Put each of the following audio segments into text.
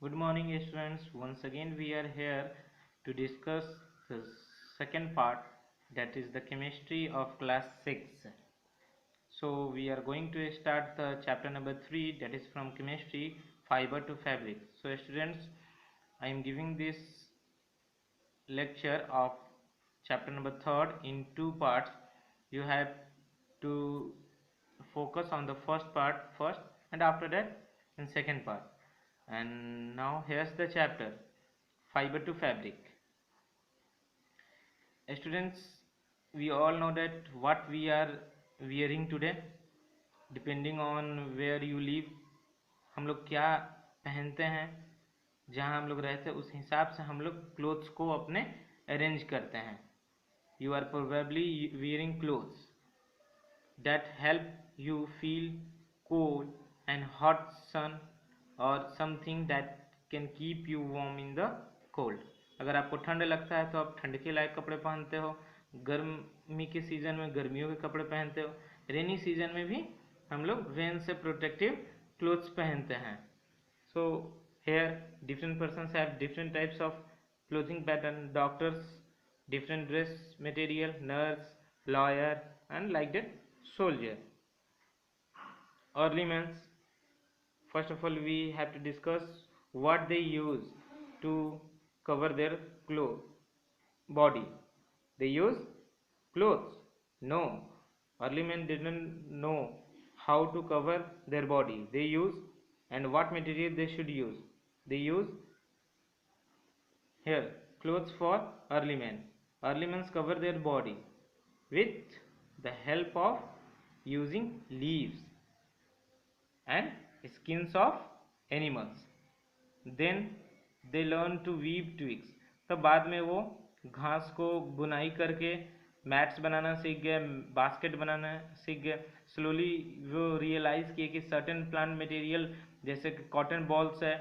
Good morning, students. Once again, we are here to discuss the second part, that is the chemistry of class 6. So, we are going to start the chapter number 3, that is from chemistry, fiber to fabric. So, students, I am giving this lecture of chapter number 3rd in two parts. You have to focus on the first part first, and after that in second part. And now here's the chapter, fiber to fabric. Students, we all know that what we are wearing today, depending on where you live, हम लोग क्या पहनते हैं, जहाँ हम लोग रहते हैं उस हिसाब से हम लोग क्लोथ्स को अपने अरेंज करते हैं. You are probably wearing clothes that help you feel cold and hot sun, or something that can keep you warm in the cold. अगर आपको ठंड लगता है तो आप ठंड के लायक कपड़े पहनते हो, गर्मी के सीज़न में गर्मियों के कपड़े पहनते हो, रेनी सीज़न में भी हम लोग रेन से प्रोटेक्टिव क्लोथ्स पहनते हैं. So here different persons have different types of clothing pattern. Doctors different dress material, nurse, lawyer, and like that soldier. Early men, first of all we have to discuss what they use to cover their body. They use clothes? No, early men didn't know how to cover their body. They use, and what material they should use? They use here clothes for early men. Early men cover their body with the help of using leaves and skins of animals. Then they learn to weave twigs. तब बाद में वो घास को बुनाई करके mats बनाना सीख गए, बास्केट बनाना सीख गए. स्लोली वो रियलाइज किए कि सर्टेन प्लांट मटेरियल जैसे कॉटन बॉल्स है,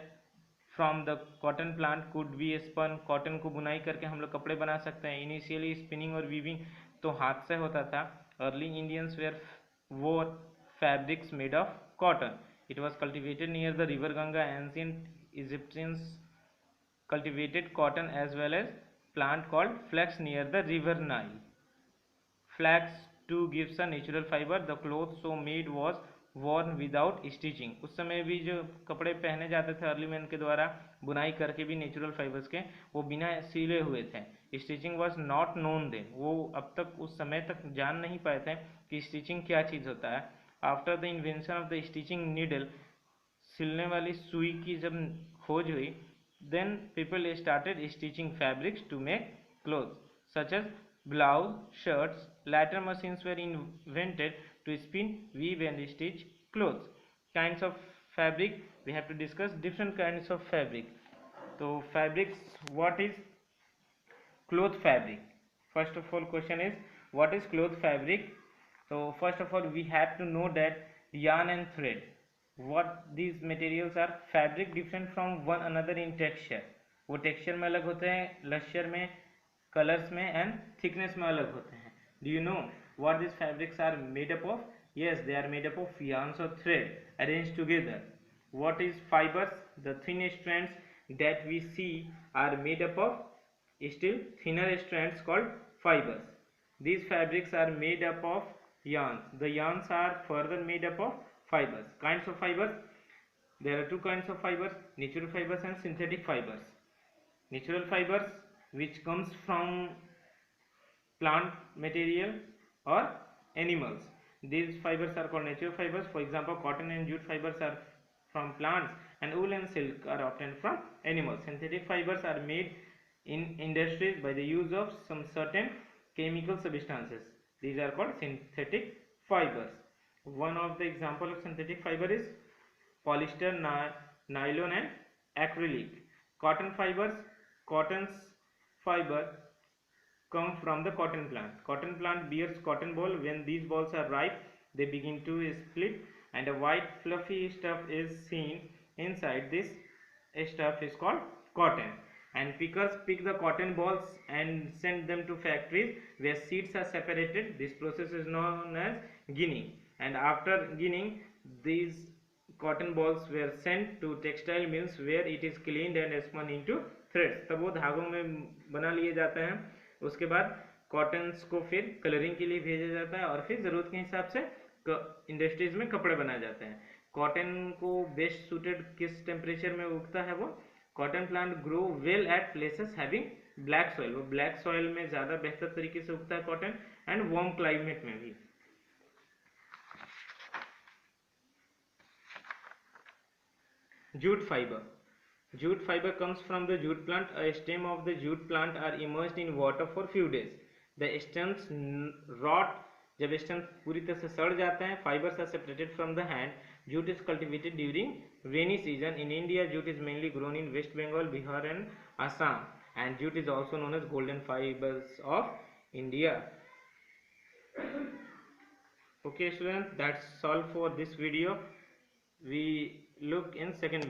from the cotton plant could be spun. Cotton को बुनाई करके हम लोग कपड़े बना सकते हैं. इनिशियली स्पिनिंग और वीविंग तो हाथ से होता था. अर्ली इंडियंस वेयर वोर fabrics made of cotton. It was cultivated near the river Ganga. Ancient Egyptians cultivated cotton as well as plant called flax near the river Nile. Flax too gives a natural fiber. The cloth so made was worn without stitching. उस समय भी जो कपड़े पहने जाते थे early man के द्वारा बुनाई करके भी नेचुरल फाइबर्स के, वो बिना सिले हुए थे. Stitching was not known then. वो अब तक उस समय तक जान नहीं पाए थे कि स्टिचिंग क्या चीज़ होता है. After the invention of the stitching needle, सिलने वाली सुई की जब खोज हुई, then people started stitching fabrics to make clothes such as blouse, shirts. Later machines were invented to spin, weave and stitch clothes. Kinds of fabric, we have to discuss different kinds of fabric. So fabrics, what is cloth fabric? First of all question is, what is cloth fabric? So first of all we have to know that yarn and thread, what these materials are. Fabric different from one another in texture. वो texture में अलग होते हैं, लश्यर में, colours में and thickness में अलग होते हैं. Do you know what these fabrics are made up of? Yes, they are made up of yarns or thread arranged together. What is fibers? The thin strands that we see are made up of still thinner strands called fibers. These fabrics are made up of yarns. The yarns are further made up of fibers. Kinds of fibers, there are two kinds of fibers, natural fibers and synthetic fibers. Natural fibers which comes from plant material or animals. These fibers are called natural fibers. For example, cotton and jute fibers are from plants, and wool and silk are obtained from animals. Synthetic fibers are made in industries by the use of some certain chemical substances. These are called synthetic fibers. One of the example of synthetic fiber is polyester, nylon and acrylic. Cotton fibers, cotton's fiber come from the cotton plant. Cotton plant bears cotton ball. When these balls are ripe, they begin to split and a white fluffy stuff is seen inside. This stuff is called cotton, and pickers pick the cotton balls and send them to factories where seeds are separated. This process is known as ginning, and after ginning, these cotton balls were sent to textile mills where it is cleaned and spun into threads. तब वो धागों में बना लिए जाते हैं. उसके बाद कॉटन्स को फिर कलरिंग के लिए भेजा जाता है और फिर ज़रूरत के हिसाब से इंडस्ट्रीज में कपड़े बनाए जाते हैं. कॉटन को बेस्ट सूटेड किस टेम्परेचर में उगता है? वो cotton plant grow well at places having black soil. वो ब्लैक सॉइल में ज़्यादा बेहतर तरीके से उगता है कॉटन, एंड वार्म क्लाइमेट में भी. Jute fiber. Jute fiber comes from the jute plant. A stem of the jute plant are immersed in water for few days. The stems rot. जब stems पूरी तरह से सड़ जाते हैं, fibers are separated from the hand. Jute is cultivated during rainy season. In India, jute is mainly grown in West Bengal, Bihar, and Assam. And jute is also known as golden fibers of India. Okay, students, that's all for this video. We look in second video.